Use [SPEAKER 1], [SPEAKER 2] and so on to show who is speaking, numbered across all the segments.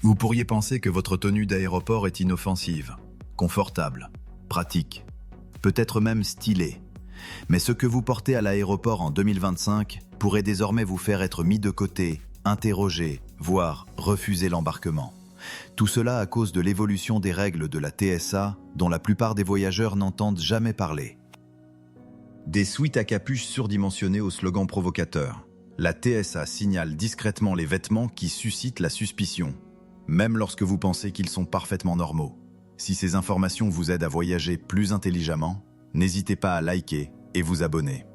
[SPEAKER 1] Vous pourriez penser que votre tenue d'aéroport est inoffensive, confortable, pratique, peut-être même stylée. Mais ce que vous portez à l'aéroport en 2025 pourrait désormais vous faire être mis de côté, interrogé, voire refuser l'embarquement. Tout cela à cause de l'évolution des règles de la TSA dont la plupart des voyageurs n'entendent jamais parler. Des suites à capuche surdimensionnées au slogan provocateur. La TSA signale discrètement les vêtements qui suscitent la suspicion, même lorsque vous pensez qu'ils sont parfaitement normaux. Si ces informations vous aident à voyager plus intelligemment, n'hésitez pas à liker et vous abonner.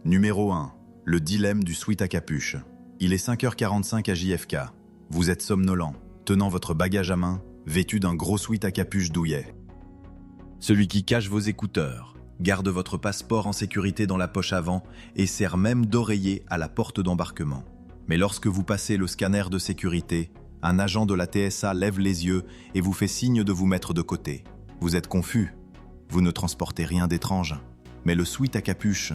[SPEAKER 1] Numéro 1. Le dilemme du sweat à capuche. Il est 5h45 à JFK. Vous êtes somnolent, tenant votre bagage à main, vêtu d'un gros sweat à capuche douillet. Celui qui cache vos écouteurs, garde votre passeport en sécurité dans la poche avant et sert même d'oreiller à la porte d'embarquement. Mais lorsque vous passez le scanner de sécurité, un agent de la TSA lève les yeux et vous fait signe de vous mettre de côté. Vous êtes confus. Vous ne transportez rien d'étrange. Mais le sweat à capuche...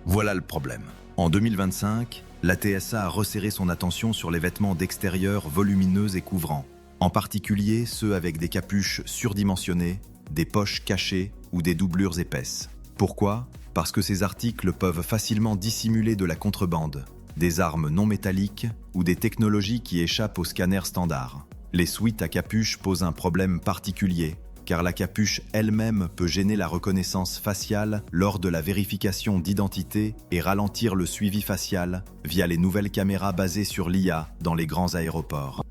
[SPEAKER 1] Voilà le problème. En 2025, la TSA a resserré son attention sur les vêtements d'extérieur volumineux et couvrants, en particulier ceux avec des capuches surdimensionnées, des poches cachées ou des doublures épaisses. Pourquoi ? Parce que ces articles peuvent facilement dissimuler de la contrebande, des armes non métalliques ou des technologies qui échappent aux scanners standards. Les suites à capuche posent un problème particulier, car la capuche elle-même peut gêner la reconnaissance faciale lors de la vérification d'identité et ralentir le suivi facial via les nouvelles caméras basées sur l'IA dans les grands aéroports.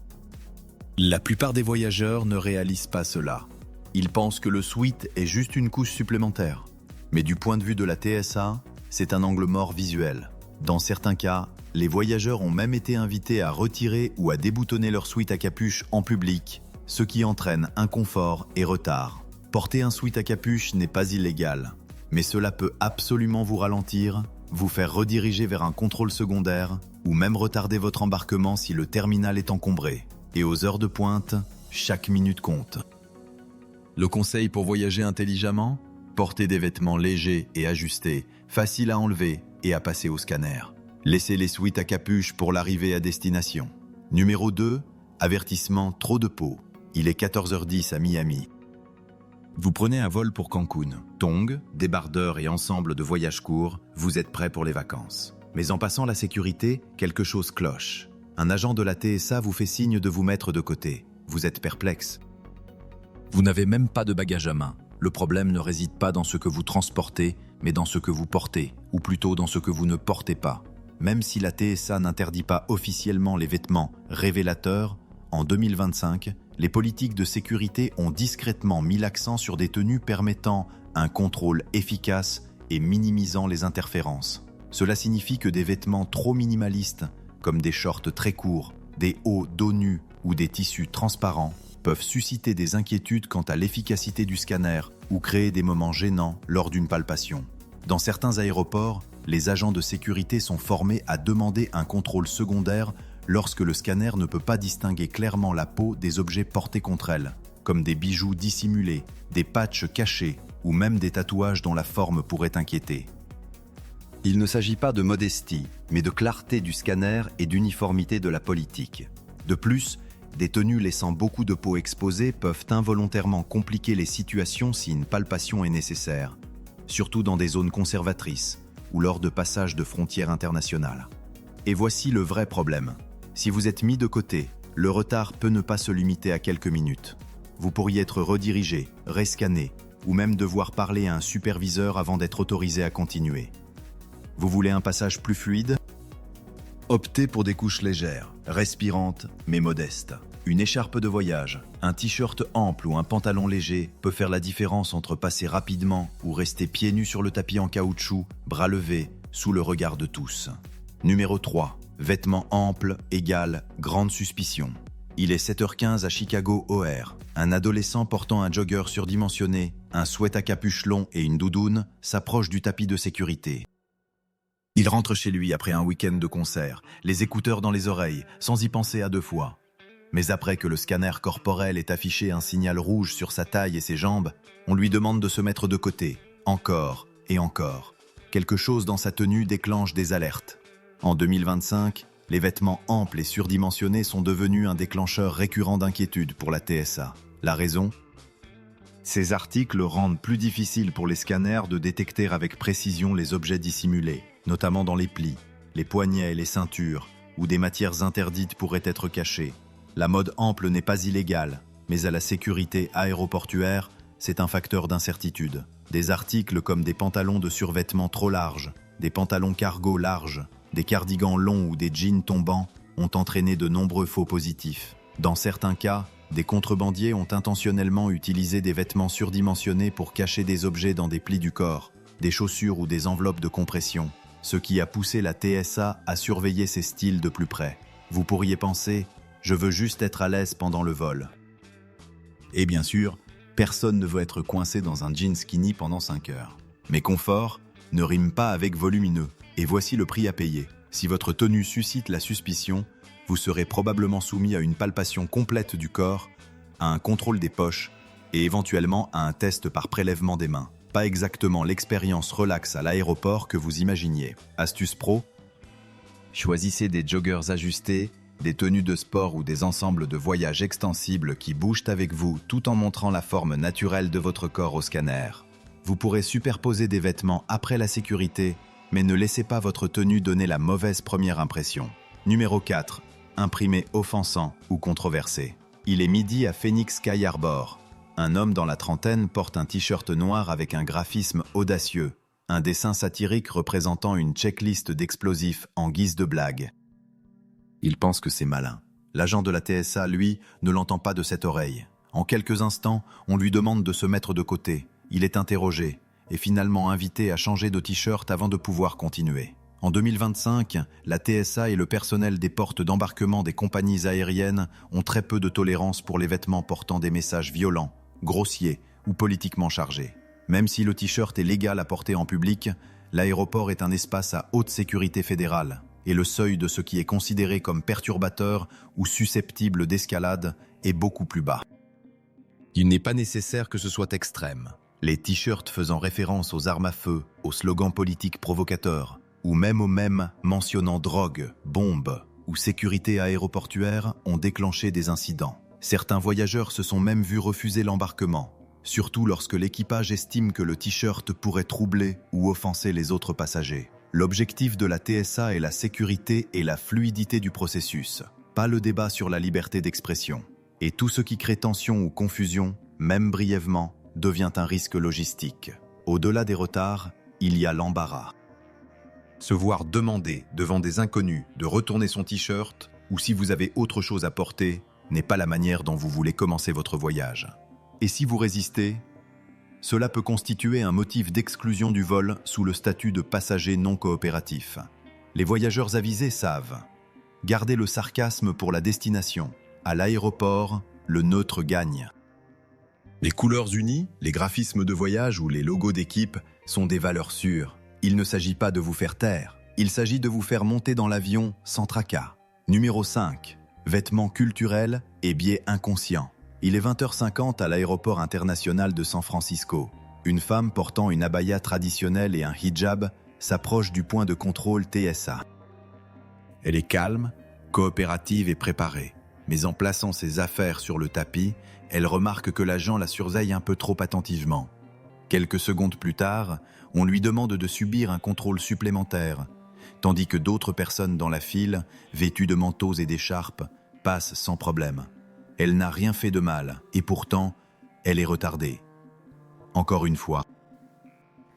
[SPEAKER 1] La plupart des voyageurs ne réalisent pas cela. Ils pensent que le sweat est juste une couche supplémentaire. Mais du point de vue de la TSA, c'est un angle mort visuel. Dans certains cas, les voyageurs ont même été invités à retirer ou à déboutonner leur sweat à capuche en public, ce qui entraîne inconfort et retard. Porter un sweat à capuche n'est pas illégal, mais cela peut absolument vous ralentir, vous faire rediriger vers un contrôle secondaire ou même retarder votre embarquement si le terminal est encombré. Et aux heures de pointe, chaque minute compte. Le conseil pour voyager intelligemment ? Portez des vêtements légers et ajustés, faciles à enlever et à passer au scanner. Laissez les suites à capuche pour l'arrivée à destination. Numéro 2, avertissement trop de peau. Il est 14h10 à Miami. Vous prenez un vol pour Cancun. Tongs, débardeurs et ensemble de voyages courts, vous êtes prêts pour les vacances. Mais en passant la sécurité, quelque chose cloche. Un agent de la TSA vous fait signe de vous mettre de côté. Vous êtes perplexe. Vous n'avez même pas de bagage à main. Le problème ne réside pas dans ce que vous transportez, mais dans ce que vous portez, ou plutôt dans ce que vous ne portez pas. Même si la TSA n'interdit pas officiellement les vêtements révélateurs, en 2025, les politiques de sécurité ont discrètement mis l'accent sur des tenues permettant un contrôle efficace et minimisant les interférences. Cela signifie que des vêtements trop minimalistes, comme des shorts très courts, des hauts dos nus ou des tissus transparents, peuvent susciter des inquiétudes quant à l'efficacité du scanner ou créer des moments gênants lors d'une palpation. Dans certains aéroports, les agents de sécurité sont formés à demander un contrôle secondaire lorsque le scanner ne peut pas distinguer clairement la peau des objets portés contre elle, comme des bijoux dissimulés, des patchs cachés ou même des tatouages dont la forme pourrait inquiéter. Il ne s'agit pas de modestie, mais de clarté du scanner et d'uniformité de la politique. De plus, des tenues laissant beaucoup de peau exposée peuvent involontairement compliquer les situations si une palpation est nécessaire, surtout dans des zones conservatrices ou lors de passages de frontières internationales. Et voici le vrai problème. Si vous êtes mis de côté, le retard peut ne pas se limiter à quelques minutes. Vous pourriez être redirigé, rescanné, ou même devoir parler à un superviseur avant d'être autorisé à continuer. Vous voulez un passage plus fluide ? Optez pour des couches légères, respirantes, mais modestes. Une écharpe de voyage, un t-shirt ample ou un pantalon léger peut faire la différence entre passer rapidement ou rester pieds nus sur le tapis en caoutchouc, bras levés, sous le regard de tous. Numéro 3. Vêtements amples égale grande suspicion. Il est 7h15 à Chicago OR. Un adolescent portant un jogger surdimensionné, un sweat à capuche long et une doudoune s'approche du tapis de sécurité. Il rentre chez lui après un week-end de concert, les écouteurs dans les oreilles, sans y penser à deux fois. Mais après que le scanner corporel ait affiché un signal rouge sur sa taille et ses jambes, on lui demande de se mettre de côté, encore et encore. Quelque chose dans sa tenue déclenche des alertes. En 2025, Les vêtements amples et surdimensionnés sont devenus un déclencheur récurrent d'inquiétude pour la TSA. La raison ? Ces articles rendent plus difficile pour les scanners de détecter avec précision les objets dissimulés, notamment dans les plis, les poignets et les ceintures, où des matières interdites pourraient être cachées. La mode ample n'est pas illégale, mais à la sécurité aéroportuaire, c'est un facteur d'incertitude. Des articles comme des pantalons de survêtement trop larges, des pantalons cargo larges, des cardigans longs ou des jeans tombants ont entraîné de nombreux faux positifs. Dans certains cas, des contrebandiers ont intentionnellement utilisé des vêtements surdimensionnés pour cacher des objets dans des plis du corps, des chaussures ou des enveloppes de compression, ce qui a poussé la TSA à surveiller ces styles de plus près. Vous pourriez penser « je veux juste être à l'aise pendant le vol ». Et bien sûr, personne ne veut être coincé dans un jean skinny pendant 5 heures. Mais confort ne rime pas avec volumineux. Et voici le prix à payer. Si votre tenue suscite la suspicion, vous serez probablement soumis à une palpation complète du corps, à un contrôle des poches et éventuellement à un test par prélèvement des mains. Pas exactement l'expérience relax à l'aéroport que vous imaginiez. Astuce pro : choisissez des joggers ajustés, des tenues de sport ou des ensembles de voyage extensibles qui bougent avec vous tout en montrant la forme naturelle de votre corps au scanner. Vous pourrez superposer des vêtements après la sécurité, mais ne laissez pas votre tenue donner la mauvaise première impression. Numéro 4. Imprimé offensant ou controversé. Il est midi à Phoenix Sky Harbor. Un homme dans la trentaine porte un t-shirt noir avec un graphisme audacieux, un dessin satirique représentant une checklist d'explosifs en guise de blague. Il pense que c'est malin. L'agent de la TSA, lui, ne l'entend pas de cette oreille. En quelques instants, on lui demande de se mettre de côté. Il est interrogé et finalement invité à changer de t-shirt avant de pouvoir continuer. En 2025, la TSA et le personnel des portes d'embarquement des compagnies aériennes ont très peu de tolérance pour les vêtements portant des messages violents, grossiers ou politiquement chargés. Même si le t-shirt est légal à porter en public, l'aéroport est un espace à haute sécurité fédérale et le seuil de ce qui est considéré comme perturbateur ou susceptible d'escalade est beaucoup plus bas. Il n'est pas nécessaire que ce soit extrême. Les t-shirts faisant référence aux armes à feu, aux slogans politiques provocateurs, ou même aux mèmes mentionnant drogue, bombes ou sécurité aéroportuaire ont déclenché des incidents. Certains voyageurs se sont même vus refuser l'embarquement, surtout lorsque l'équipage estime que le t-shirt pourrait troubler ou offenser les autres passagers. L'objectif de la TSA est la sécurité et la fluidité du processus, pas le débat sur la liberté d'expression. Et tout ce qui crée tension ou confusion, même brièvement, devient un risque logistique. Au-delà des retards, il y a l'embarras. Se voir demander devant des inconnus de retourner son t-shirt ou si vous avez autre chose à porter n'est pas la manière dont vous voulez commencer votre voyage. Et si vous résistez, cela peut constituer un motif d'exclusion du vol sous le statut de passager non coopératif. Les voyageurs avisés savent. Gardez le sarcasme pour la destination. À l'aéroport, le neutre gagne. Les couleurs unies, les graphismes de voyage ou les logos d'équipe sont des valeurs sûres. Il ne s'agit pas de vous faire taire, il s'agit de vous faire monter dans l'avion sans tracas. Numéro 5. Vêtements culturels et biais inconscients. Il est 20h50 à l'aéroport international de San Francisco. Une femme portant une abaya traditionnelle et un hijab s'approche du point de contrôle TSA. Elle est calme, coopérative et préparée. Mais en plaçant ses affaires sur le tapis, elle remarque que l'agent la surveille un peu trop attentivement. Quelques secondes plus tard, on lui demande de subir un contrôle supplémentaire, tandis que d'autres personnes dans la file, vêtues de manteaux et d'écharpes, passent sans problème. Elle n'a rien fait de mal, et pourtant, elle est retardée. Encore une fois.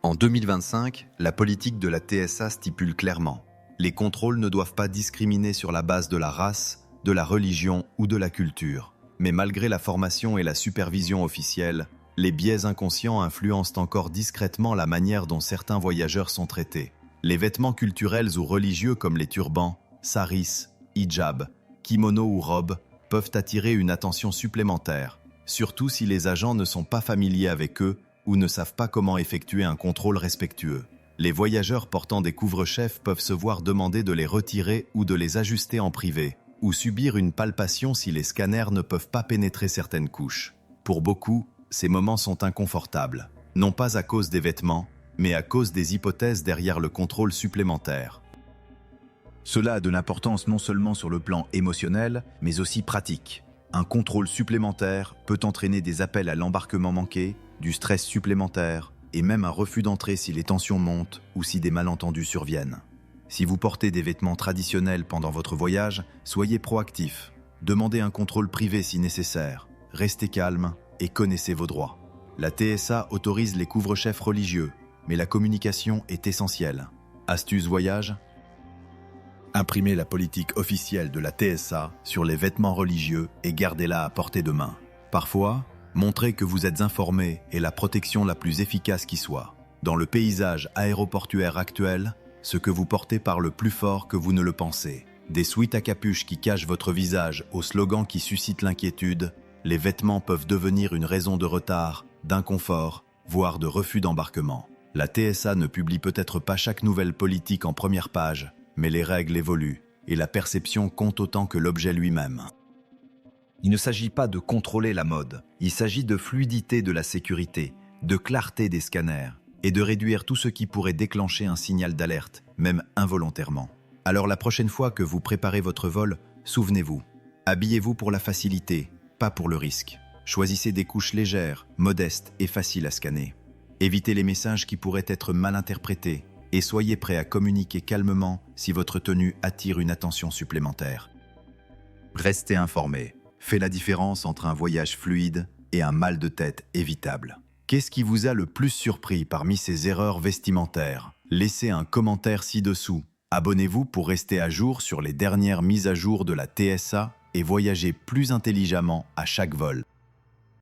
[SPEAKER 1] En 2025, la politique de la TSA stipule clairement : les contrôles ne doivent pas discriminer sur la base de la race, de la religion ou de la culture. Mais malgré la formation et la supervision officielle, les biais inconscients influencent encore discrètement la manière dont certains voyageurs sont traités. Les vêtements culturels ou religieux comme les turbans, saris, hijab, kimono ou robes peuvent attirer une attention supplémentaire, surtout si les agents ne sont pas familiers avec eux ou ne savent pas comment effectuer un contrôle respectueux. Les voyageurs portant des couvre-chefs peuvent se voir demander de les retirer ou de les ajuster en privé, ou subir une palpation si les scanners ne peuvent pas pénétrer certaines couches. Pour beaucoup, ces moments sont inconfortables, non pas à cause des vêtements, mais à cause des hypothèses derrière le contrôle supplémentaire. Cela a de l'importance non seulement sur le plan émotionnel, mais aussi pratique. Un contrôle supplémentaire peut entraîner des appels à l'embarquement manqué, du stress supplémentaire, et même un refus d'entrée si les tensions montent ou si des malentendus surviennent. Si vous portez des vêtements traditionnels pendant votre voyage, soyez proactif. Demandez un contrôle privé si nécessaire. Restez calme et connaissez vos droits. La TSA autorise les couvre-chefs religieux, mais la communication est essentielle. Astuce voyage: imprimez la politique officielle de la TSA sur les vêtements religieux et gardez-la à portée de main. Parfois, montrez que vous êtes informé est la protection la plus efficace qui soit. Dans le paysage aéroportuaire actuel, ce que vous portez parle plus fort que vous ne le pensez. Des sweats à capuche qui cachent votre visage aux slogans qui suscitent l'inquiétude, les vêtements peuvent devenir une raison de retard, d'inconfort, voire de refus d'embarquement. La TSA ne publie peut-être pas chaque nouvelle politique en première page, mais les règles évoluent, et la perception compte autant que l'objet lui-même. Il ne s'agit pas de contrôler la mode, il s'agit de fluidité de la sécurité, de clarté des scanners, et de réduire tout ce qui pourrait déclencher un signal d'alerte, même involontairement. Alors la prochaine fois que vous préparez votre vol, souvenez-vous, habillez-vous pour la facilité, pas pour le risque. Choisissez des couches légères, modestes et faciles à scanner. Évitez les messages qui pourraient être mal interprétés et soyez prêt à communiquer calmement si votre tenue attire une attention supplémentaire. Restez informé. Fait la différence entre un voyage fluide et un mal de tête évitable. Qu'est-ce qui vous a le plus surpris parmi ces erreurs vestimentaires? Laissez un commentaire ci-dessous. Abonnez-vous pour rester à jour sur les dernières mises à jour de la TSA et voyager plus intelligemment à chaque vol.